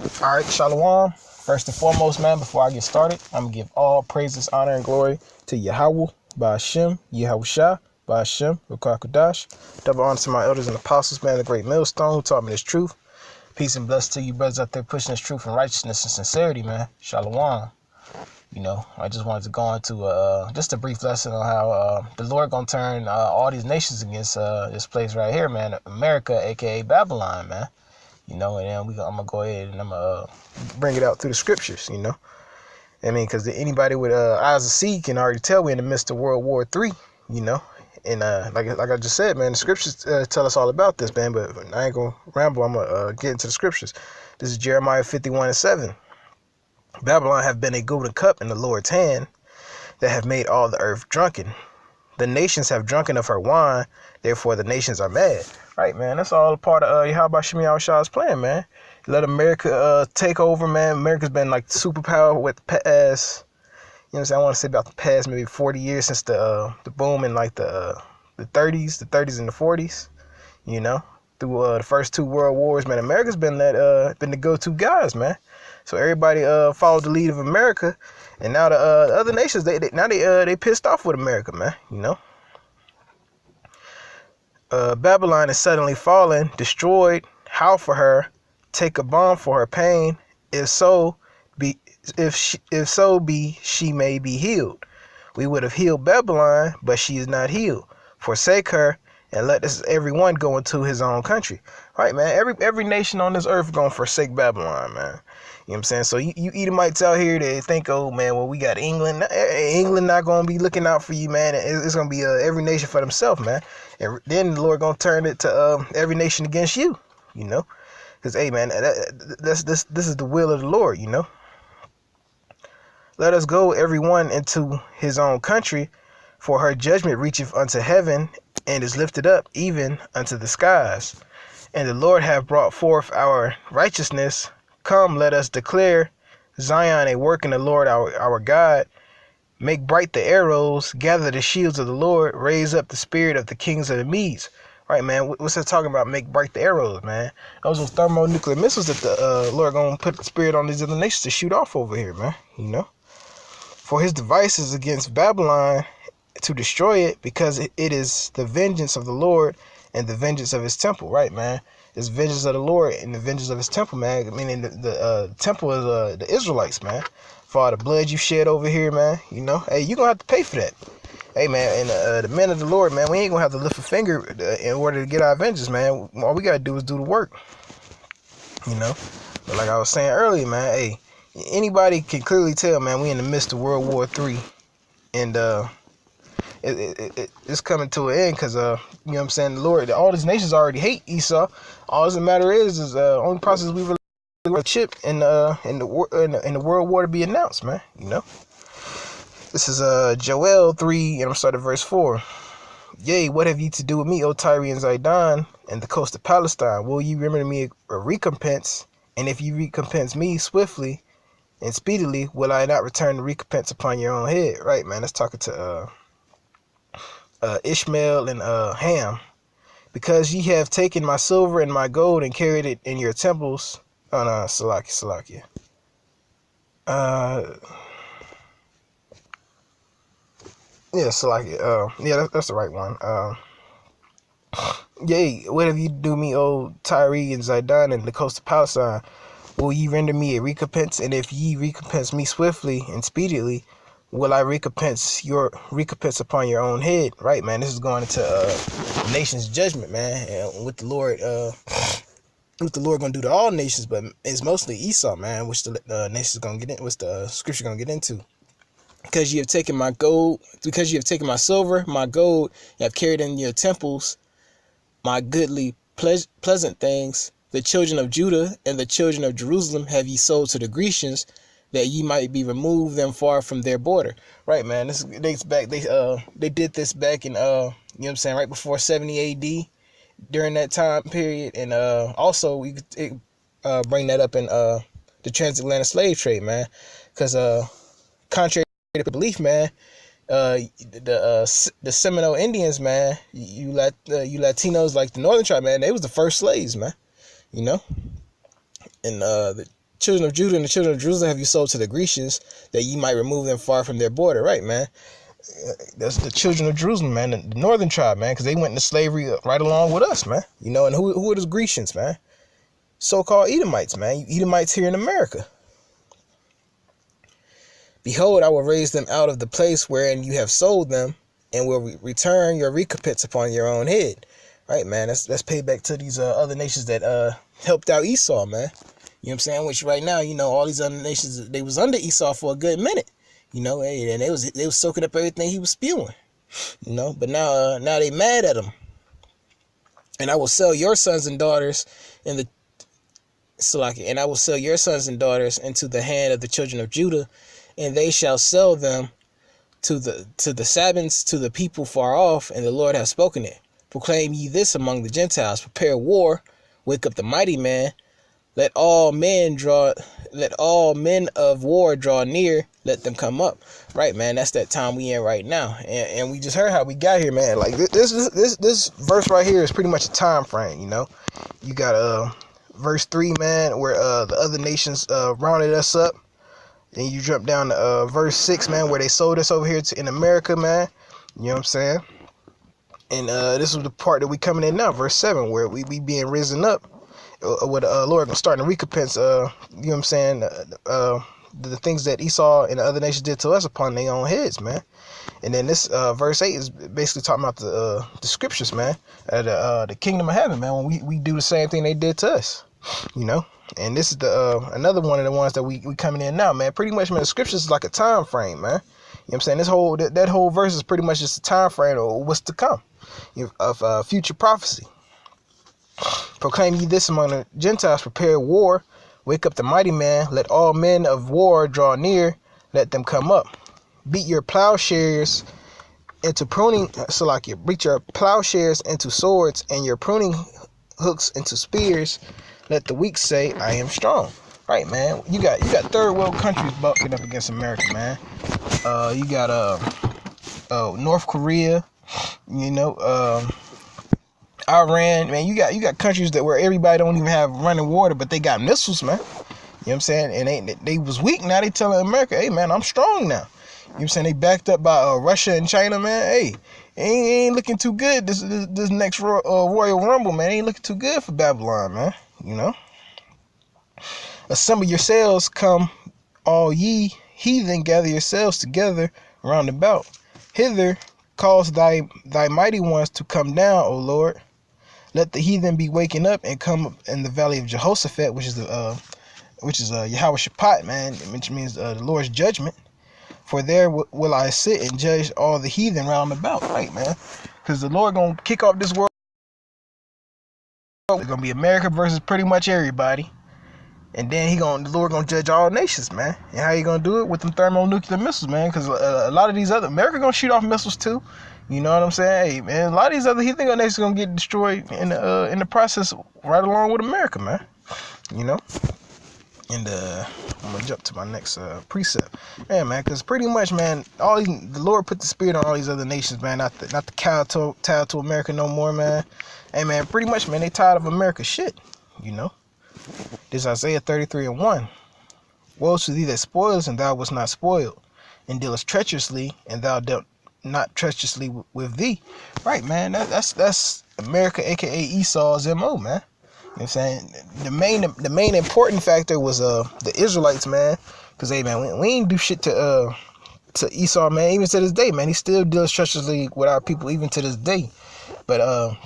All right, Shalom. First and foremost, man, before I get started, I'm going to give all praises, honor, and glory to Yahweh, Ba'ashem, Yahushua, Ba'ashem, Rukakudash. Double honor to my elders and apostles, man, the great millstone who taught me this truth. Peace and blessings to you brothers out there pushing this truth and righteousness and sincerity, man. Shalom. I just wanted to go into just a brief lesson on how the Lord going to turn all these nations against this place right here, man, America, a.k.a. Babylon, man. And then I'm going to go ahead and I'm going to bring it out through the scriptures, I mean, because anybody with eyes to see can already tell we're in the midst of World War III, And like I just said, man, the scriptures tell us all about this, man, but I ain't going to ramble. I'm going to get into the scriptures. This is Jeremiah 51:7. Babylon have been a golden cup in the Lord's hand that have made all the earth drunken. The nations have drunken of her wine, therefore the nations are mad. Right, man, that's all a part of Yahweh Shemi Yahushua's plan, man. Let America take over, man. America's been like the superpower with the past, I want to say about the past maybe 40 years since the boom in like the 30s and the 40s, through the first two world wars, man. America's been been the go-to guys, man. So everybody followed the lead of America, and now the other nations they pissed off with America, man. Babylon is suddenly fallen, destroyed. How for her? Take a bomb for her pain. If so be she may be healed. We would have healed Babylon, but she is not healed. Forsake her and let us everyone go into his own country. Right, man. Every nation on this earth gonna forsake Babylon, man. You know what I'm saying? So you Edomites out here that think, oh man, well we got England. England not gonna be looking out for you, man. It's gonna be every nation for themselves, man. And then the Lord gonna turn it to every nation against you, Because hey, man, this is the will of the Lord, Let us go everyone into his own country, for her judgment reacheth unto heaven, and is lifted up even unto the skies. And the Lord hath brought forth our righteousness. Come, let us declare Zion a work in the Lord our God. Make bright the arrows, gather the shields of the Lord, raise up the spirit of the kings of the Medes. Right, man, what's that talking about? Make bright the arrows, man. Those are thermonuclear missiles that the Lord gonna put the spirit on these other nations to shoot off over here, man, For his devices against Babylon to destroy it, because it is the vengeance of the Lord and the vengeance of his temple, right, man? It's vengeance of the Lord and the vengeance of his temple, man. I mean, the temple is the Israelites, man. For all the blood you shed over here, man, hey, you're going to have to pay for that. Hey, man, and the men of the Lord, man, we ain't going to have to lift a finger in order to get our vengeance, man. All we got to do is do the work, But like I was saying earlier, man, hey, anybody can clearly tell, man, we in the midst of World War III. And it's coming to an end because, you know what I'm saying, the Lord, all these nations already hate Esau. All that's matter is only process we really a chip in the world war to be announced, man. This is Joel 3, and I'm starting at verse 4. Yea, what have ye to do with me, O Tyre and Zidon, and the coast of Palestine? Will ye remember me a recompense? And if ye recompense me swiftly and speedily, will I not return the recompense upon your own head? Right, man. That's talking to Ishmael and Ham. Because ye have taken my silver and my gold and carried it in your temples. Oh, no, Salakia. Yeah, Salakia. Yeah, that's the right one. Yea, what have you do me, O Tyre and Zidon, and the coast of Palestine? Will ye render me a recompense? And if ye recompense me swiftly and speedily, will I recompense upon your own head? Right, man. This is going into nation's judgment, man. And with the Lord, gonna do to all nations, but it's mostly Esau, man, which the nation's gonna get in, which the scripture gonna get into. Because ye have taken my gold, because ye have taken my silver, my gold, you have carried in your temples my goodly pleasant things. The children of Judah and the children of Jerusalem have ye sold to the Grecians, that ye might be removed them far from their border. Right, man. This dates back. They did this back in right before 70 AD, during that time period, and also we could bring that up in the transatlantic slave trade, man, because contrary to belief, man, the Seminole Indians, man, you Latinos, like the Northern tribe, man, they was the first slaves, man, and children of Judah and the children of Jerusalem have you sold to the Grecians, that ye might remove them far from their border. Right, man. That's the children of Jerusalem, man, the northern tribe, man, because they went into slavery right along with us, man. You know, and who are those Grecians, man? So-called Edomites, man. Edomites here in America. Behold, I will raise them out of the place wherein you have sold them, and will return your recompense upon your own head. Right, man. That's payback to these other nations that helped out Esau, man. You know what I'm saying? Which right now, you know, all these other nations, they was under Esau for a good minute. You know, and they was soaking up everything he was spewing. You know, but now they mad at him. And I will sell your sons and daughters into the hand of the children of Judah, and they shall sell them to the Sabins, to the people far off, and the Lord hath spoken it. Proclaim ye this among the Gentiles: prepare war, wake up the mighty man. Let all men of war draw near, let them come up. Right, man, that's that time we in right now. And we just heard how we got here, man. Like this verse right here is pretty much a time frame, you know. You got verse 3, man, where the other nations rounded us up. Then you jump down to verse 6, man, where they sold us over here in America, man. You know what I'm saying? And this is the part that we coming in now, verse 7, where we being risen up. With Lord starting to recompense, you know what I'm saying, the things that Esau and the other nations did to us upon their own heads, man. And then this verse 8 is basically talking about the scriptures, man, the kingdom of heaven, man, when we do the same thing they did to us, you know. And this is the another one of the ones that we coming in now, man. Pretty much, man, the scriptures is like a time frame, man. You know what I'm saying? This whole that whole verse is pretty much just a time frame of what's to come, of future prophecy. Proclaim ye this among the Gentiles: prepare war, wake up the mighty man, let all men of war draw near, let them come up. Beat your plowshares into pruning, beat your plowshares into swords, and your pruning hooks into spears. Let the weak say, I am strong. Right, man. You got third world countries bucking up against America, man. You got North Korea, you know, Iran, man. You got countries where everybody don't even have running water, but they got missiles, man. You know what I'm saying? And they was weak. Now they telling America, hey, man, I'm strong now. You know what I'm saying? They backed up by Russia and China, man. Hey, ain't looking too good. This next Royal Rumble, man, ain't looking too good for Babylon, man. You know? Assemble yourselves, come all ye heathen, gather yourselves together round about. Hither cause thy mighty ones to come down, O Lord. Let the heathen be waking up and come up in the valley of Jehoshaphat, which is Yahweh Shaphat, man, which means the Lord's judgment. For there will I sit and judge all the heathen round about, right, man? Because the Lord gonna kick off this world. It's gonna be America versus pretty much everybody, and then the Lord gonna judge all nations, man. And how you gonna do it? With them thermonuclear missiles, man? Because a lot of these America gonna shoot off missiles too. You know what I'm saying? Hey, man, a lot of these other heathen nations gonna get destroyed in the process, right along with America, man. You know. And I'm gonna jump to my next precept, man, because pretty much, man, the Lord put the spirit on all these other nations, man. Not the cow tied to America no more, man. Hey, man, pretty much, man, they tired of America shit. You know. This is Isaiah 33:1. Woe to thee that spoils, and thou wast not spoiled, and dealest treacherously, and thou dealt not treacherously with thee. Right, man. That's America, aka Esau's MO, man. You know what I'm saying? The main important factor was the Israelites, man. Because, hey, man, we ain't do shit to Esau, man. Even to this day, man, he still deals treacherously with our people, even to this day. But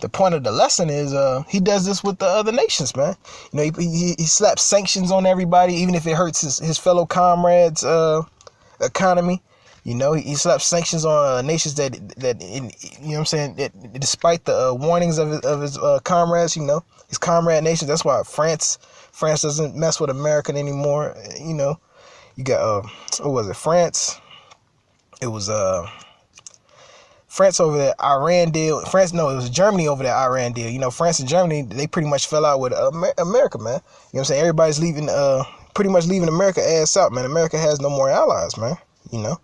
the point of the lesson is he does this with the other nations, man. You know, he slaps sanctions on everybody, even if it hurts his fellow comrades' economy. You know, he slaps sanctions on nations that you know what I'm saying, that despite the warnings of his comrades, you know, his comrade nations. That's why France doesn't mess with America anymore. You know, you got what was it? France. It was France over that Iran deal. It was Germany over that Iran deal. You know, France and Germany, they pretty much fell out with America, man. You know what I'm saying? Everybody's pretty much leaving America ass out, man. America has no more allies, man. You know.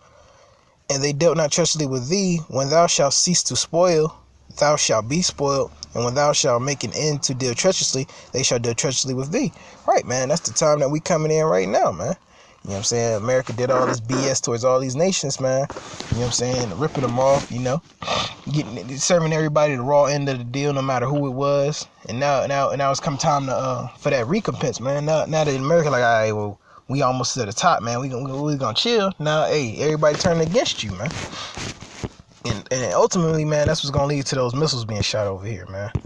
And they dealt not treacherously with thee. When thou shalt cease to spoil, thou shalt be spoiled. And when thou shalt make an end to deal treacherously, they shall deal treacherously with thee. Right, man. That's the time that we coming in right now, man. You know what I'm saying? America did all this BS towards all these nations, man. You know what I'm saying? Ripping them off, serving everybody the raw end of the deal, no matter who it was. And now it's come time to for that recompense, man. Now that America, like, all right, well, we almost to the top, man. We gonna chill. Now, hey, everybody turning against you, man. And ultimately, man, that's what's gonna lead to those missiles being shot over here, man. And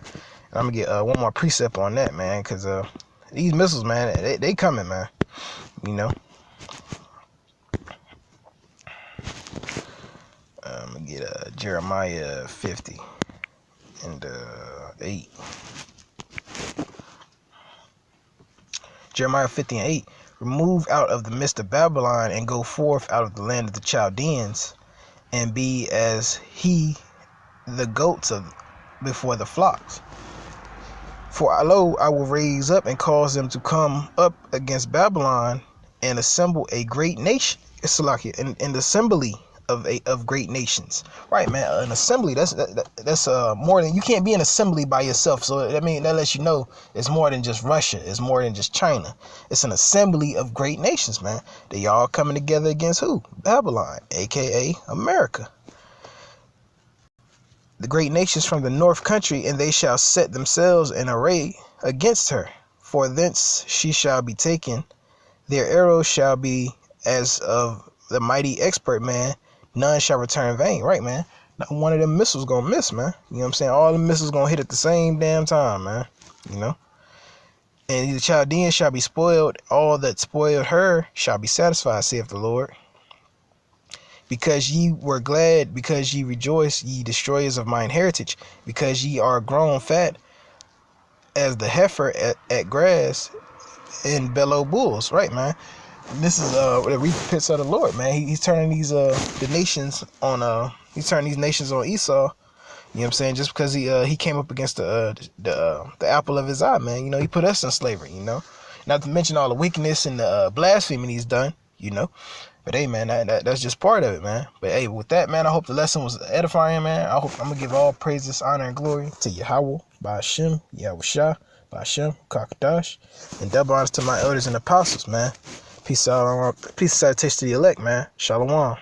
I'm gonna get one more precept on that, man, because these missiles, man, they coming, man. You know. I'm gonna get Jeremiah 50 and 8. Jeremiah 50 and 8. Remove out of the midst of Babylon and go forth out of the land of the Chaldeans, and be as the goats before the flocks. For lo, I will raise up and cause them to come up against Babylon and assemble a great nation. It's like an assembly of great nations. Right, man. An assembly, that's more than, you can't be an assembly by yourself. So that lets you know it's more than just Russia. It's more than just China. It's an assembly of great nations, man. They all coming together against who? Babylon, aka America. The great nations from the north country, and they shall set themselves in array against her. For thence she shall be taken. Their arrows shall be as of the mighty expert man. None shall return vain. Right, man. Not one of them missiles gonna miss, man. You know what I'm saying? All the missiles gonna hit at the same damn time, man. You know? And the Chaldeans shall be spoiled. All that spoiled her shall be satisfied, saith the Lord. Because ye were glad, because ye rejoice, ye destroyers of mine heritage, because ye are grown fat as the heifer at grass and bellow bulls. Right, man. This is the recompense of the Lord, man. He's turning these the nations on he's turning these nations on Esau. You know what I'm saying? Just because he came up against the apple of his eye, man. You know, he put us in slavery. You know, not to mention all the wickedness and the blasphemy he's done. You know, but hey, man, that's just part of it, man. But hey, with that, man, I hope the lesson was edifying, man. I'm gonna give all praises, honor, and glory to Yahweh, Ba'ashem, Yahushua, Ba'ashem, Kakadash, and double honors to my elders and apostles, man. Peace out, salutations to the elect, man. Shalom.